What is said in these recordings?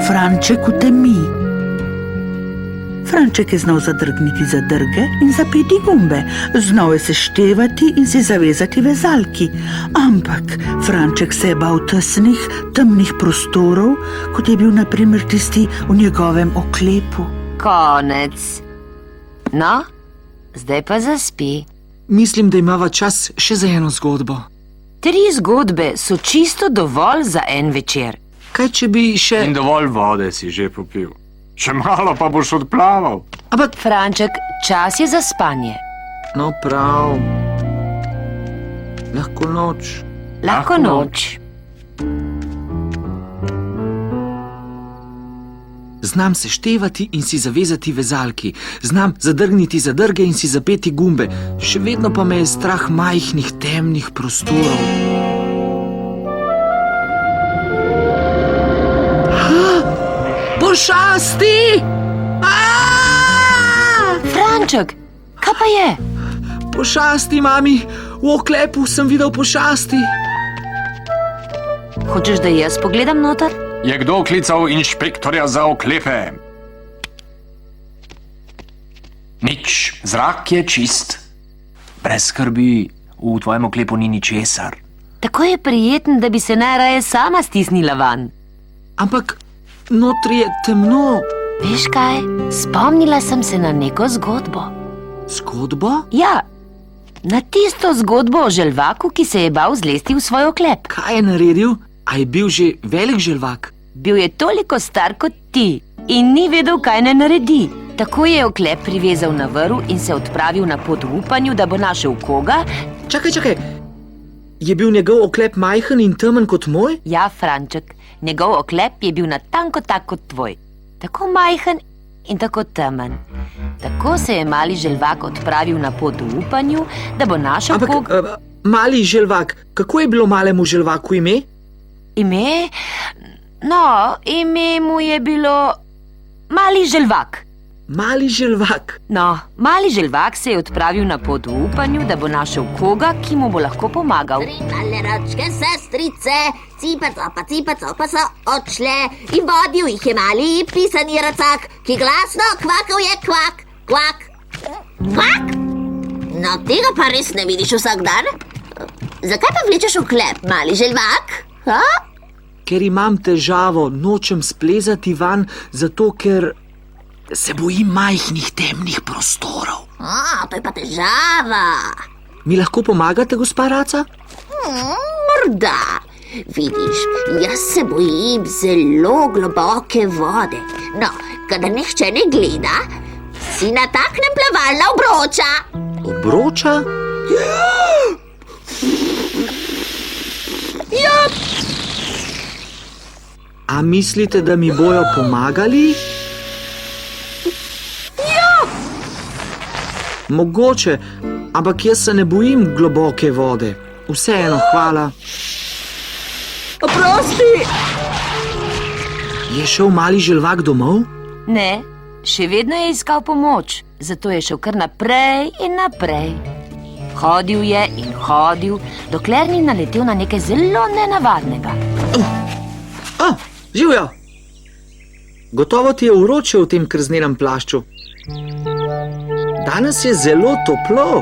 Franček v temi. Franček je znal zadrgniti zadrge in zapeti gumbe, znal je seštevati in si zavezati vezalki. Ampak Franček se je bal tesnih, temnih prostorov, kot je bil na primer tisti v njegovem oklepu. Konec. No, zdaj pa zaspi. Mislim, da imava čas še za eno zgodbo. 3 zgodbe so čisto dovolj za en večer. Kaj, če bi še... In dovolj vode si že popil. Še malo pa boš odplaval. Ampak... Franček, čas je za spanje. No, prav. Lahko noč. Lahko noč. Znam seštevati in si zavezati vezalki. Znam zadrgniti zadrge in si zapeti gumbe. Še vedno pa me je strah majhnih, temnih prostorov. Pošasti! Franček, kaj pa je? Pošasti, mami! V oklepu sem videl pošasti. Hočeš, da jaz pogledam noter? Je kdo klical inšpektorja za oklepe? Nič, zrak je čist. Brez skrbi, v tvojem oklepu ni ničesar. Tako je prijeten, da bi se najraje sama stisnila van. Ampak notri je temno. Veš kaj? Spomnila sem se na neko zgodbo. Zgodbo? Ja, na tisto zgodbo o želvaku, ki se je bal zlesti v svoj oklep. Kaj je naredil? A je bil že velik želvak? Bil je toliko star kot ti in ni vedel, kaj ne naredi. Tako je oklep privezal na vrv in se odpravil na pot v upanju, da bo našel koga. Čakaj. Je bil njegov oklep majhen in temen kot moj? Ja, Franček, njegov oklep je bil natanko tak kot tvoj. Tako majhen in tako temen. Tako se je mali želvak odpravil na pot v upanju, da bo našel koga. Mali želvak, kako je bilo malemu želvaku ime? Ime? No, ime mu je bilo Mali želvak. Mali želvak? No, mali želvak se je odpravil na pot v upanju, da bo našel koga, ki mu bo lahko pomagal. 3 male ročke sestrice, cipa copa so odšle in vodil jih je mali pisani racak, ki glasno kvakal je kvak, kvak, kvak. No, tega pa res ne vidiš vsak dan. Zakaj pa vlečeš oklep, mali želvak? Ha? Ker imam težavo, nočem splezati van, zato ker se bojim majhnih temnih prostorov. To je pa težava. Mi lahko pomagate, gospa Raca? Morda. Vidiš, jaz se bojim zelo globoke vode. No, kadar nihče ne gleda, si nataknem plavalna obroča. Obroča? Ja. A mislite, da mi bojo pomagali? Ja. Mogoče, ampak jaz se ne bojim globoke vode. Vseeno, hvala. Oprosti! Je šel mali želvak domov? Ne, še vedno je iskal pomoč, zato je šel kar naprej in naprej. Hodil je in hodil, dokler ni naletel na nekaj zelo nenavadnega. Živjo! Gotovo ti je vroče v tem krznenem plašču. Danes je zelo toplo.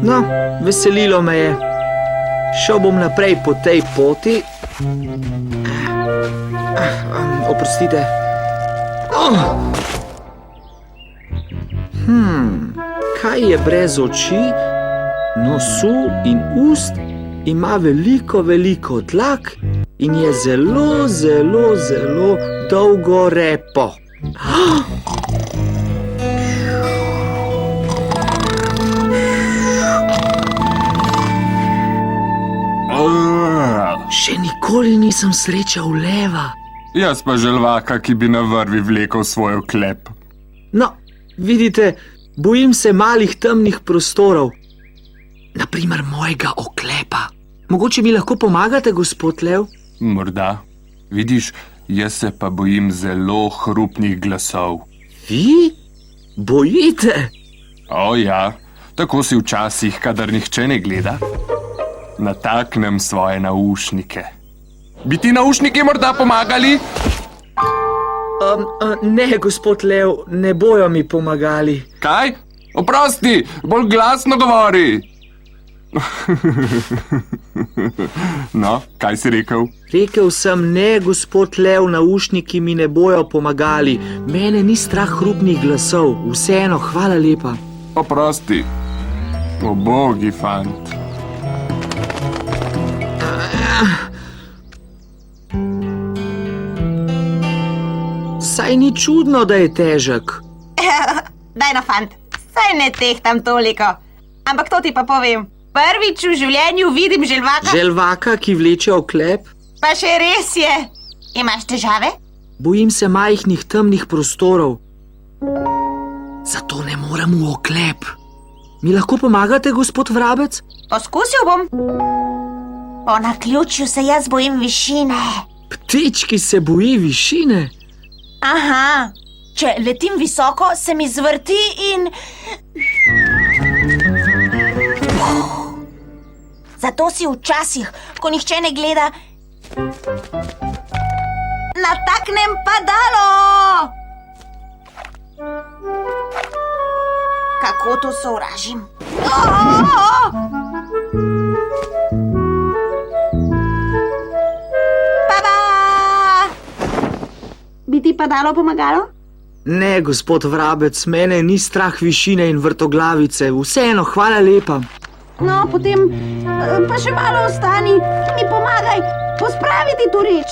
No, veselilo me je. Šel bom naprej po tej poti. Oprostite. Kaj je brez oči, nosu in ust, ima veliko dlak in je zelo dolgo repo. Še nikoli nisem srečal leva. Jaz pa želvaka, ki bi na vrvi vlekel svoj oklep. No, vidite, bojim se malih temnih prostorov. Naprimer mojega oklepa. Mogoče mi lahko pomagate, gospod Lev? Morda. Vidiš, jaz se pa bojim zelo hrupnih glasov. Vi? Bojite? O ja, tako si včasih, kadar nihče ne gleda, nataknem svoje naušnike. Bi ti naušniki morda pomagali? Ne, gospod Lev, ne bojo mi pomagali. Kaj? Oprosti, bolj glasno govori. No, kaj si rekel? Rekel sem, ne, gospod Lev, naušniki mi ne bojo pomagali. Mene ni strah hrupnih glasov. Vseeno, hvala lepa. Oprosti. Ubogi fant. Saj ni čudno, da je težek. Daj no, fant, saj ne tehtam toliko. Ampak to ti pa povem. Prvič v življenju vidim želvaka. Želvaka, ki vleče oklep? Pa še res je. Imaš težave? Bojim se majhnih temnih prostorov. Zato ne morem v oklep. Mi lahko pomagate, gospod Vrabec? Poskusil bom. Po naključju se jaz bojim višine. Ptič, ki se boji višine? Aha, če letim visoko, se mi zvrti in... Zato si včasih, ko nihče ne gleda, nataknem padalo. Kako to sovražim? Baba! Bi ti padalo pomagalo? Ne, gospod Vrabec, mene ni strah višine in vrtoglavice. Vseeno, hvala lepa. No, potem pa še malo ostani, mi pomagaj pospraviti to reč.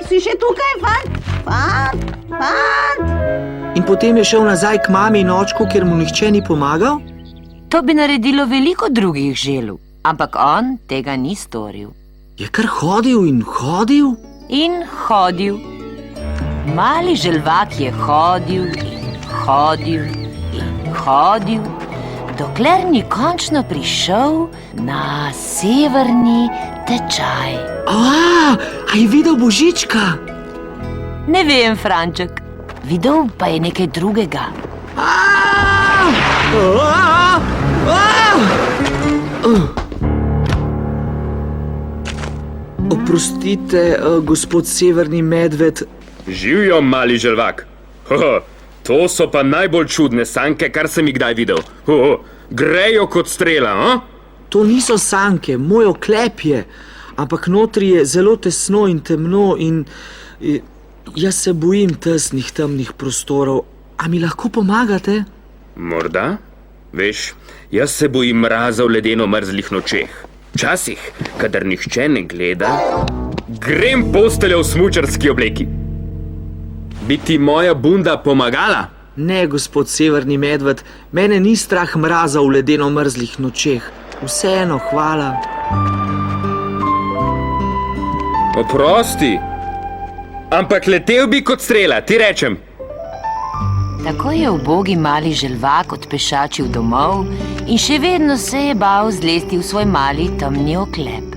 Si še tukaj, fant? Fant! In potem je šel nazaj k mami in očku, ker mu nihče ni pomagal? To bi naredilo veliko drugih želv, ampak on tega ni storil. Je kar hodil in hodil? In hodil. Mali želvak je hodil in hodil in hodil, dokler ni končno prišel na severni tečaj. A je videl Božička? Ne vem, Franček, videl pa je nekaj drugega. Oprostite, gospod Severni medved. Živjo, mali želvak. To so pa najbolj čudne sanke, kar sem jih kdaj videl. Grejo kot strela, a? To niso sanke, moj oklep je. Ampak notri je zelo tesno in temno in jaz se bojim tesnih, temnih prostorov. A mi lahko pomagate? Morda? Veš, jaz se bojim mraza v ledeno mrzlih nočeh. Včasih, kadar nihče ne gleda, grem posteljo v smučarski obleki. Bi ti moja bunda pomagala? Ne, gospod Severni medved, mene ni strah mraza v ledeno mrzlih nočeh. Vseeno, hvala. Oprosti. Ampak letel bi kot strela, ti rečem. Tako je ubogi mali želvak odpešačil domov in še vedno se je bal zlesti v svoj mali temni oklep.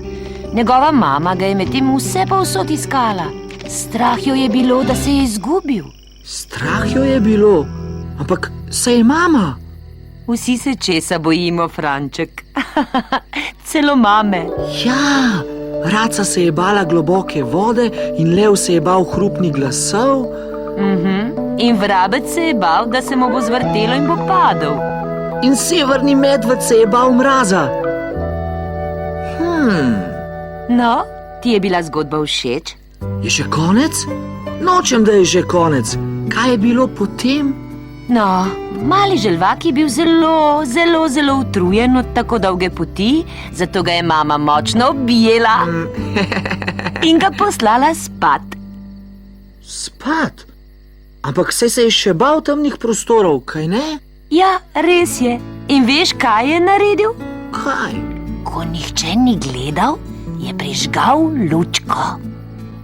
Njegova mama ga je medtem vse povsod iskala. Strah jo je bilo, da se je izgubil. Strah jo je bilo? Ampak saj je mama. Vsi se česa bojimo, Franček. Celo mame. Ja, raca se je bala globoke vode in lev se je bal hrupnih glasov. In vrabec se je bal, da se mu bo zvrtelo in bo padel. In Severni medved se je bal mraza. No, ti je bila zgodba všeč? Je že konec? Nočem, da je že konec. Kaj je bilo potem? No, mali želvak je bil zelo, zelo, zelo utrujen od tako dolge poti, zato ga je mama močno objela in ga poslala spat. Spat? Ampak saj se je še bal temnih prostorov, kaj ne? Ja, res je. In veš, kaj je naredil? Kaj? Ko nihče ni gledal, je prižgal lučko.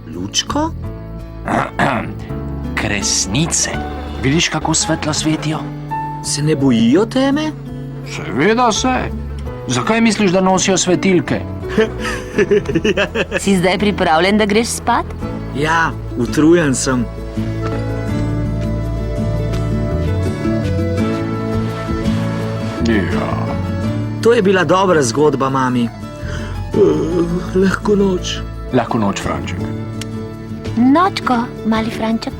Lučko? Kresnice. Vidiš, kako svetlo svetijo? Se ne bojijo teme? Seveda se. Zakaj misliš, da nosijo svetilke? Si zdaj pripravljen, da greš spat? Ja, utrujen sem. Ja. To je bila dobra zgodba, mami. Lahko noč. Lahko noč, Franček. Nočko, mali Franček.